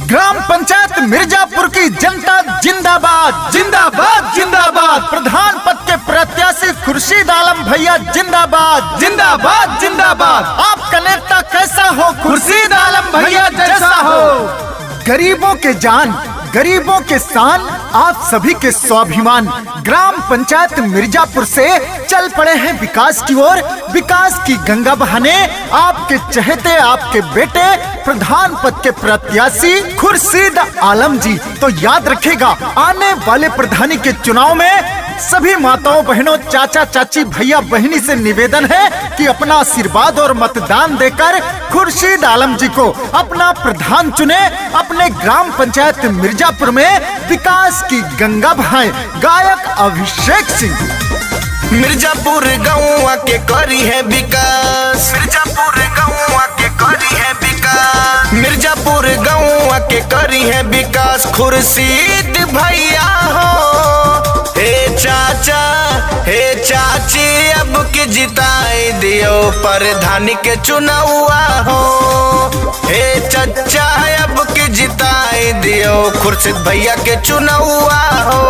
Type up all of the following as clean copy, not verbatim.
Gram panchayat Mirzapur की जनता जिंदाबाद जिंदाबाद जिंदाबाद। प्रधान पद के प्रत्याशी खुर्शीद आलम भैया जिंदाबाद जिंदाबाद जिंदाबाद। आपका नेता कैसा हो? खुर्शीद आलम भैया जैसा हो। गरीबों के जान, गरीबों के शान, आप सभी के स्वाभिमान। ग्राम पंचायत मिर्जापुर से चल पड़े हैं विकास की ओर, विकास की गंगा बहाने। आपके चहेते, आपके बेटे, प्रधान पद के प्रत्याशी खुर्शीद आलम जी। तो याद रखेगा, आने वाले प्रधानी के चुनाव में सभी माताओं बहनों, चाचा चाची, भैया बहनी से निवेदन है कि अपना आशीर्वाद और मतदान देकर खुर्शीद आलम जी को अपना प्रधान चुने। अपने ग्राम पंचायत मिर्जापुर में विकास की गंगा बहाएं। गायक अभिषेक सिंह। मिर्जापुर गाँव के करी है विकास, मिर्जापुर गाँव के करी है विकास, मिर्जापुर गाँव के करी है विकास। खुर्शीद भैया हो, हे चाचा, हे चाची, अब की जिताए दियो प्रधानी के चुनावा हो। हे चचा, अब की जिताए दियो खुर्शीद भैया के चुनावा हो।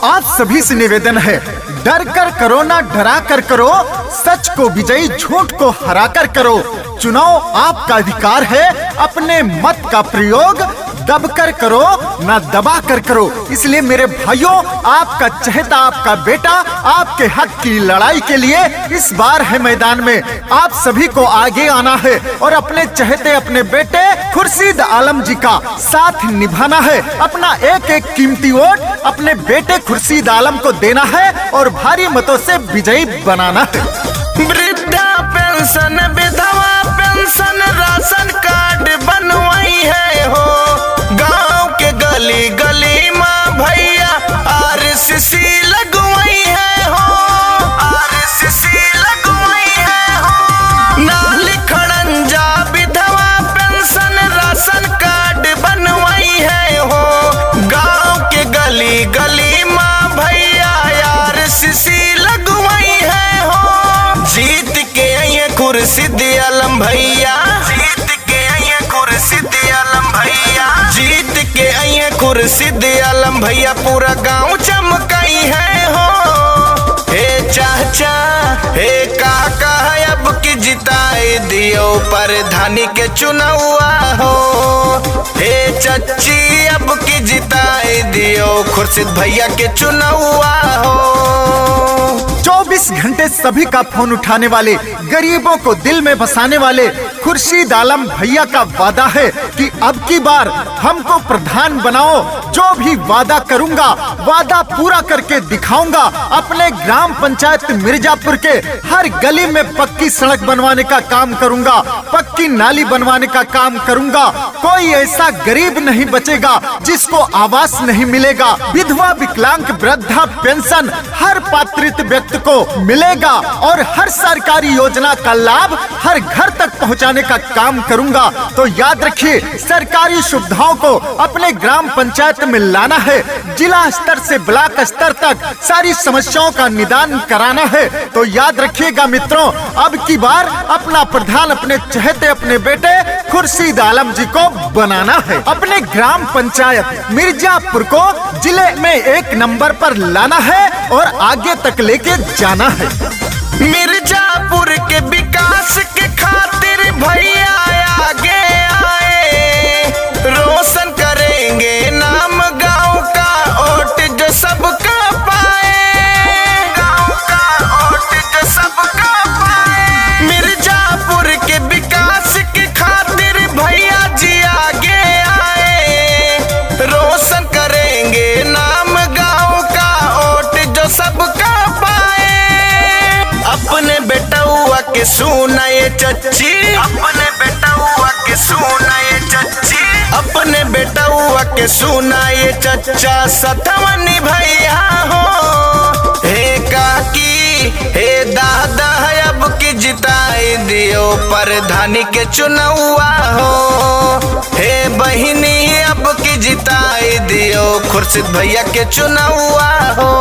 आप सभी से निवेदन है, डर कर करो ना डरा कर करो, सच को विजयी झूठ को हरा कर करो। चुनाव आपका अधिकार है, अपने मत का प्रयोग दब कर करो ना दबा कर करो। इसलिए मेरे भाइयों, आपका चहेता, आपका बेटा, आपके हक की लड़ाई के लिए इस बार है मैदान में। आप सभी को आगे आना है और अपने चहेते, अपने बेटे खुर्शीद आलम जी का साथ निभाना है। अपना एक एक कीमती वोट अपने बेटे खुर्शीद आलम को देना है और भारी मतों से विजयी बनाना है। वृद्धा पेंशन, विधवा पेंशन, राशन कार्ड बनवाई है हो। गांव के गली गली माँ भैया आरसीसी लगवाई है हो, आरसीसी लगवाई है हो। नाली खड़ंजा, विधवा पेंशन, राशन कार्ड बनवाई है हो। गांव के गली गली माँ भैया आरसीसी लगवाई है हो। जीत के आइए खुर्शीद आलम भैया, जीत के आइए खुर्शीद आलम भैया, जीत के आइए खुर्शीद आलम भैया। पूरा गांव चमकाई है हो। हे चाचा, हे काका, अब की जिताए दियो प्रधानी के चुनावा हो। हे चच्ची, अब की जिताए दियो खुर्शीद भैया के चुनावा हो। 24 घंटे सभी का फोन उठाने वाले, गरीबों को दिल में बसाने वाले खुर्शीद आलम भैया का वादा है कि अब की बार हमको प्रधान बनाओ। जो भी वादा करूंगा, वादा पूरा करके दिखाऊंगा। अपने ग्राम पंचायत मिर्जापुर के हर गली में पक्की सड़क बनवाने का काम करूंगा, पक्की नाली बनवाने का काम करूंगा। कोई ऐसा गरीब नहीं बचेगा जिसको आवास नहीं मिलेगा। विधवा, विकलांग, वृद्धा पेंशन हर पात्रित व्यक्ति को मिलेगा और हर सरकारी योजना का लाभ हर घर तक पहुंचाने का काम करूंगा। तो याद रखिए, सरकारी सुविधाओं को अपने ग्राम पंचायत में लाना है। जिला स्तर से ब्लॉक स्तर तक सारी समस्याओं का निदान कराना है। तो याद रखिएगा मित्रों, अब की बार अपना प्रधान अपने चहेते, अपने बेटे खुर्शीद आलम जी को बनाना है। अपने ग्राम पंचायत मिर्जापुर को जिले में 1 नंबर पर लाना है और आगे तक लेके जाना है। मिर्जापुर के विकास के खातिर भैया आगे आए, रोशन करेंगे नाम गांव का, वोट जो सबका पाए, गांव का वोट जो सबका पाए। मिर्जापुर के विकास के खातिर भैया जी आगे आए, रोशन करेंगे नाम गांव का, वोट जो सबका पाए। अपने बेटा हुआ के सुना ये चच्ची, अपने बेटा हुआ के सुना ये चच्ची, अपने बेटा हुआ के सुना ये चच्चा। सतवनी भैया हो, हे काकी, हे दादा, अब की जिताए दियो प्रधानी के चुनावा हो। हे बहिनी, अब की जिताए दियो खुर्शीद भैया के चुनावा हो।